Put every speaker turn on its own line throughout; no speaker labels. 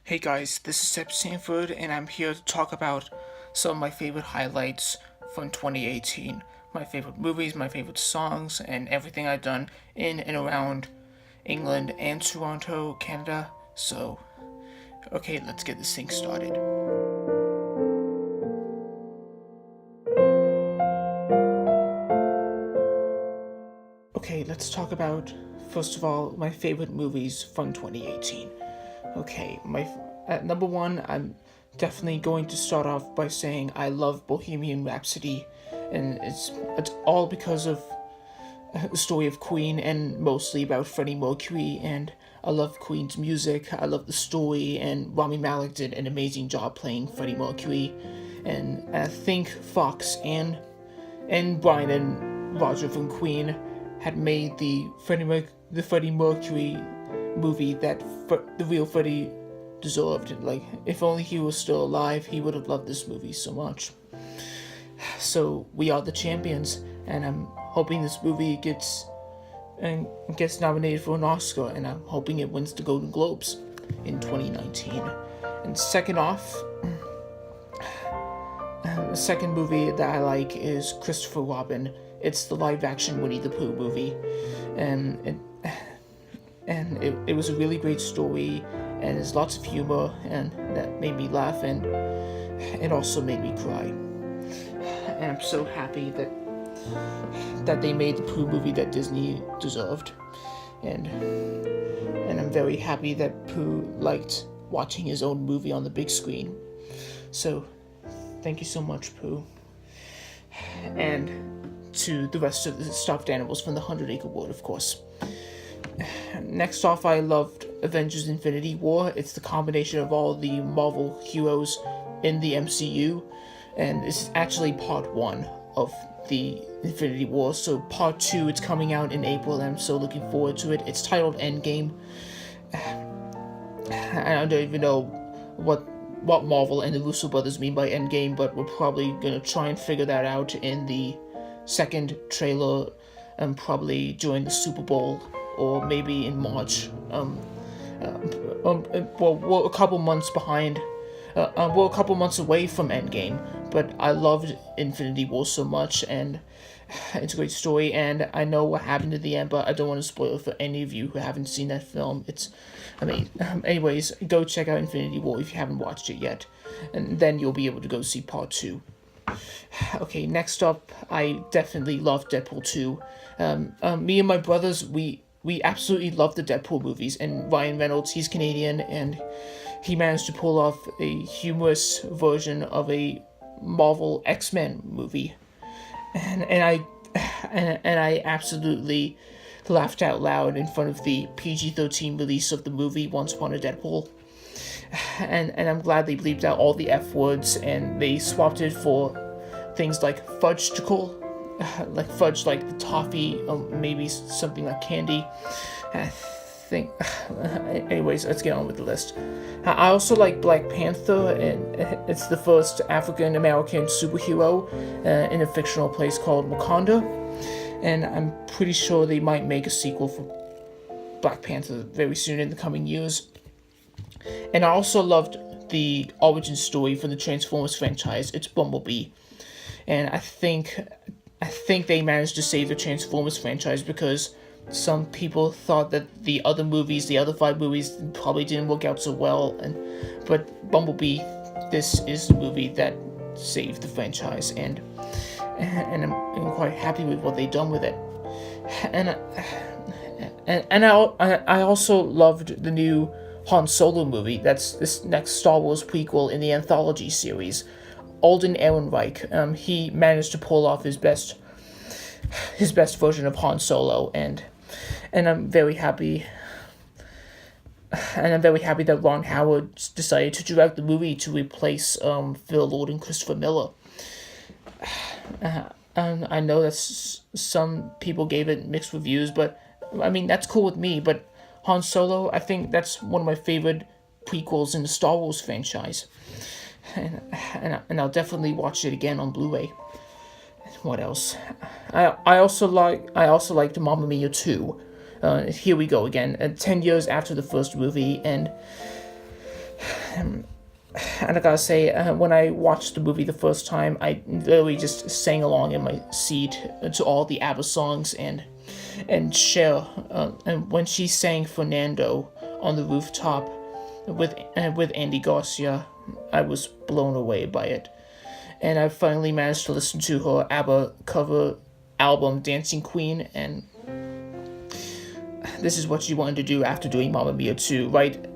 Hey guys, this is Seb Sanford, and I'm here to talk about some of my favorite highlights from 2018. My favorite movies, my favorite songs, and everything I've done in and around England and Toronto, Canada. So, okay, let's get this thing started. Okay, let's talk about, first of all, my favorite movies from 2018. Okay, at number one, I'm definitely going to start off by saying I love Bohemian Rhapsody, and it's all because of the story of Queen and mostly about Freddie Mercury. And I love Queen's music. I love the story, and Rami Malek did an amazing job playing Freddie Mercury. And I think Fox and Brian and Roger from Queen had made the Freddie Mercury movie that the real Freddie deserved. Like, if only he was still alive, he would have loved this movie so much. So we are the champions, and I'm hoping this movie gets nominated for an Oscar, and I'm hoping it wins the Golden Globes in 2019. And second off, the second movie that I like is Christopher Robin. It's the live-action Winnie the Pooh movie, and it was a really great story, and there's lots of humor, and that made me laugh, and it also made me cry. And I'm so happy that they made the Pooh movie that Disney deserved, and I'm very happy that Pooh liked watching his own movie on the big screen. So, thank you so much, Pooh. And to the rest of the stuffed animals from the 100 Acre Wood, of course. Next off, I loved Avengers Infinity War. It's the combination of all the Marvel heroes in the MCU, and this is actually part one of the Infinity War. So part two, it's coming out in April, and I'm so looking forward to it. It's titled Endgame. I don't even know what Marvel and the Russo brothers mean by Endgame, but we're probably gonna try and figure that out in the second trailer, and probably during the Super Bowl, or maybe in March. We're a couple months behind. We're a couple months away from Endgame, but I loved Infinity War so much, and it's a great story, and I know what happened at the end, but I don't want to spoil it for any of you who haven't seen that film. Anyways, go check out Infinity War if you haven't watched it yet, and then you'll be able to go see part two. Okay, next up, I definitely love Deadpool 2. Me and my brothers, we absolutely love the Deadpool movies, and Ryan Reynolds, he's Canadian, and he managed to pull off a humorous version of a Marvel X-Men movie, and I absolutely laughed out loud in front of the PG-13 release of the movie Once Upon a Deadpool. And I'm glad they bleeped out all the F words, and they swapped it for things like fudgeticle, like fudge, like the toffee, maybe something like candy. I think. Anyways, let's get on with the list. I also like Black Panther, and it's the first African American superhero in a fictional place called Wakanda, and I'm pretty sure they might make a sequel for Black Panther very soon in the coming years. And I also loved the origin story for the Transformers franchise. It's Bumblebee, and I think they managed to save the Transformers franchise because some people thought that the other 5 movies, probably didn't work out so well. But Bumblebee, this is the movie that saved the franchise, and I'm quite happy with what they've done with it. And I also loved the new Han Solo movie. That's this next Star Wars prequel in the anthology series. Alden Ehrenreich, he managed to pull off his best version of Han Solo, and I'm very happy. And I'm very happy that Ron Howard decided to direct the movie to replace Phil Lord and Christopher Miller. And I know that some people gave it mixed reviews, but I mean, that's cool with me. But Han Solo, I think that's one of my favorite prequels in the Star Wars franchise, and I'll definitely watch it again on Blu-ray. What else? I also liked Mamma Mia 2. Here we go again. 10 years after the first movie, and And I gotta say, when I watched the movie the first time, I literally just sang along in my seat to all the ABBA songs, and Cher, and when she sang Fernando on the rooftop with Andy Garcia, I was blown away by it. And I finally managed to listen to her ABBA cover album Dancing Queen, and this is what she wanted to do after doing Mamma Mia 2, right?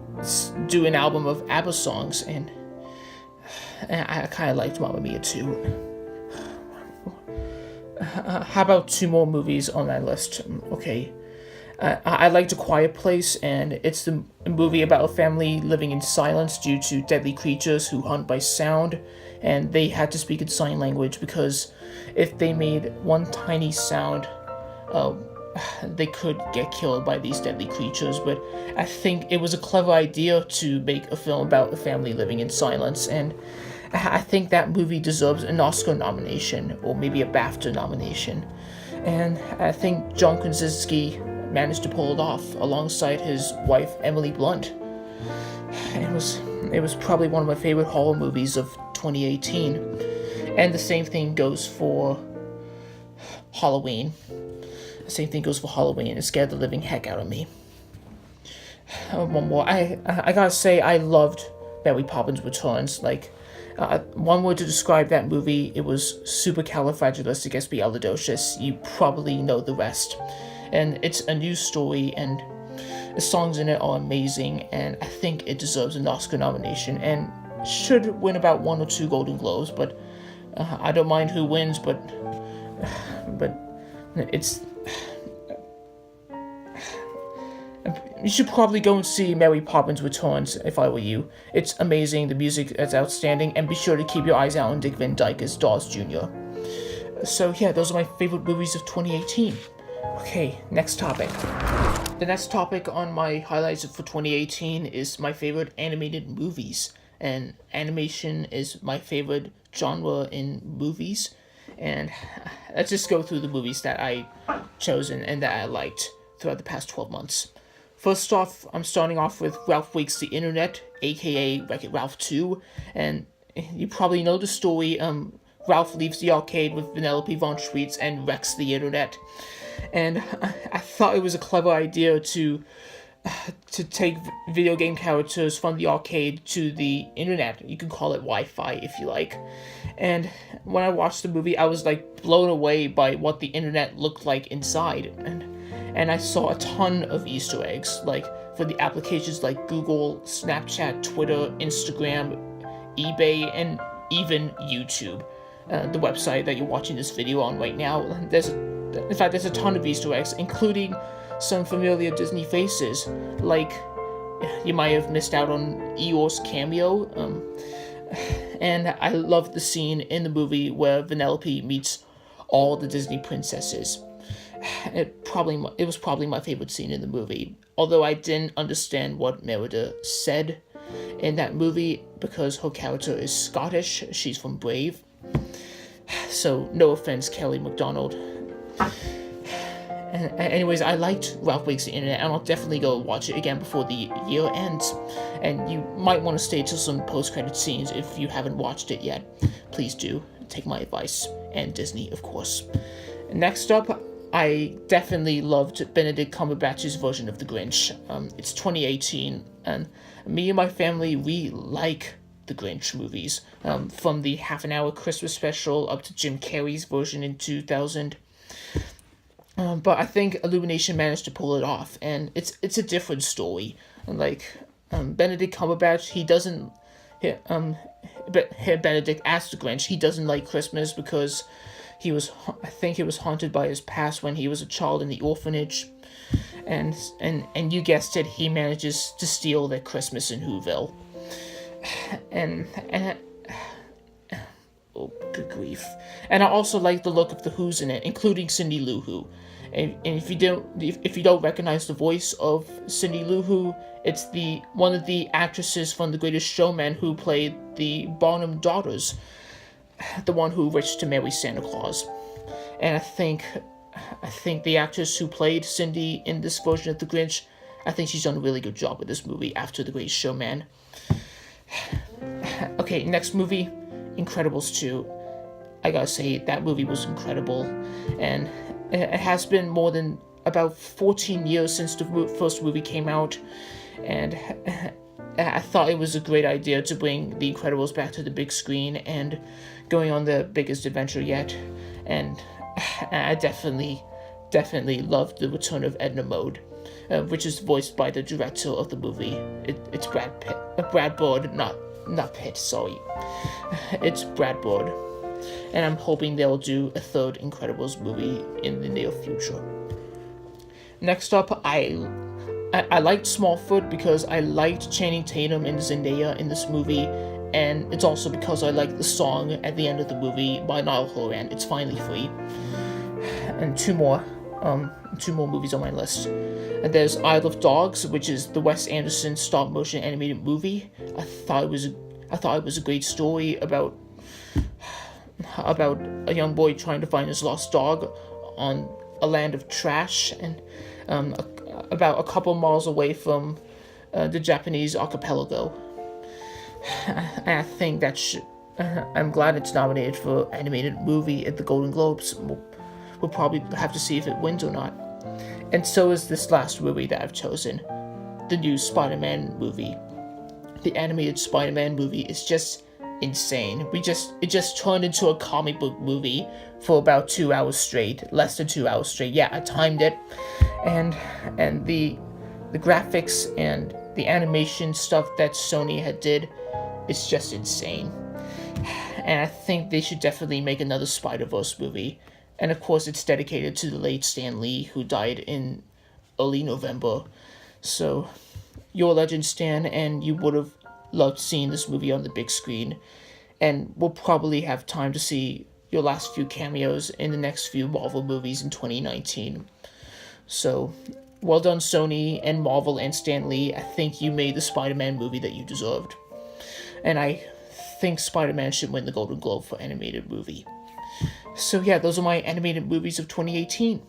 Do an album of ABBA songs, and I kind of liked Mamma Mia 2. How about two more movies on my list? Okay. I liked A Quiet Place, and it's the movie about a family living in silence due to deadly creatures who hunt by sound, and they had to speak in sign language because if they made one tiny sound, they could get killed by these deadly creatures. But I think it was a clever idea to make a film about a family living in silence, and I think that movie deserves an Oscar nomination, or maybe a BAFTA nomination. And I think John Krasinski managed to pull it off alongside his wife, Emily Blunt. It was probably one of my favorite horror movies of 2018. And the same thing goes for Halloween. The same thing goes for Halloween. It scared the living heck out of me. One more. I gotta say, I loved Mary Poppins Returns. Like, one word to describe that movie, it was supercalifragilisticexpialidocious. You probably know the rest. And it's a new story, and the songs in it are amazing, and I think it deserves an Oscar nomination, and should win about 1 or 2 Golden Globes, but I don't mind who wins, but it's... You should probably go and see Mary Poppins Returns if I were you. It's amazing, the music is outstanding, and be sure to keep your eyes out on Dick Van Dyke as Dawes Jr. So yeah, those are my favorite movies of 2018. Okay, next topic. The next topic on my highlights for 2018 is my favorite animated movies. And animation is my favorite genre in movies. And let's just go through the movies that I chosen and that I liked throughout the past 12 months. First off, I'm starting off with Ralph Wakes the Internet, aka Wreck-It Ralph 2. And you probably know the story. Ralph leaves the arcade with Vanellope von Schweetz and wrecks the internet. And I thought it was a clever idea to take video game characters from the arcade to the internet. You can call it Wi-Fi if you like. And when I watched the movie, I was like blown away by what the internet looked like inside. And I saw a ton of Easter eggs, like for the applications like Google, Snapchat, Twitter, Instagram, eBay, and even YouTube. The website that you're watching this video on right now. In fact, there's a ton of Easter eggs, including some familiar Disney faces, like you might have missed out on Eeyore's cameo. And I love the scene in the movie where Vanellope meets all the Disney princesses. It was probably my favorite scene in the movie, although I didn't understand what Merida said in that movie because her character is Scottish. She's from Brave. So, no offense, Kelly MacDonald. Anyways, I liked Ralph Wakes the Internet, and I'll definitely go watch it again before the year ends. And you might want to stay till some post-credit scenes if you haven't watched it yet. Please do. Take my advice. And Disney, of course. Next up, I definitely loved Benedict Cumberbatch's version of The Grinch. It's 2018, and me and my family, we like the Grinch movies, from the half-an-hour Christmas special up to Jim Carrey's version in 2000. But I think Illumination managed to pull it off, and it's a different story. Like, Benedict Cumberbatch, he doesn't... Benedict as the Grinch, he doesn't like Christmas because he was haunted by his past when he was a child in the orphanage. And you guessed it, he manages to steal their Christmas in Whoville. And oh, good grief. And I also like the look of the Who's in it, including Cindy Lou Who. And if you don't recognize the voice of Cindy Lou Who, it's one of the actresses from The Greatest Showman who played the Barnum daughters, the one who wished to marry Santa Claus. And I think the actress who played Cindy in this version of The Grinch, I think she's done a really good job with this movie after The Greatest Showman. Okay, next movie, Incredibles 2. I gotta say, that movie was incredible, and it has been more than about 14 years since the first movie came out, and I thought it was a great idea to bring The Incredibles back to the big screen and going on the biggest adventure yet, and I definitely loved the return of Edna Mode, which is voiced by the director of the movie. It's Brad Bird, not Pitt, sorry. It's Brad Bird. And I'm hoping they'll do a third Incredibles movie in the near future. Next up, I liked Smallfoot because I liked Channing Tatum and Zendaya in this movie, and it's also because I liked the song at the end of the movie by Niall Horan, It's Finally Free. And two more movies on my list. And there's Isle of Dogs, which is the Wes Anderson stop-motion animated movie. I thought it was a great story about a young boy trying to find his lost dog on a land of trash, and about a couple miles away from the Japanese archipelago. I think I'm glad it's nominated for animated movie at the Golden Globes. We'll probably have to see if it wins or not. And so is this last movie that I've chosen, the new Spider-Man movie. The animated Spider-Man movie is just insane. It just turned into a comic book movie for about 2 hours straight, less than 2 hours straight. Yeah, I timed it, and the graphics and the animation stuff that Sony had did, it's just insane. And I think they should definitely make another Spider-Verse movie. And of course, it's dedicated to the late Stan Lee, who died in early November. So, you're a legend, Stan, and you would have loved seeing this movie on the big screen. And we'll probably have time to see your last few cameos in the next few Marvel movies in 2019. So, well done, Sony and Marvel and Stan Lee. I think you made the Spider-Man movie that you deserved. And I think Spider-Man should win the Golden Globe for animated movie. So yeah, those are my animated movies of 2018.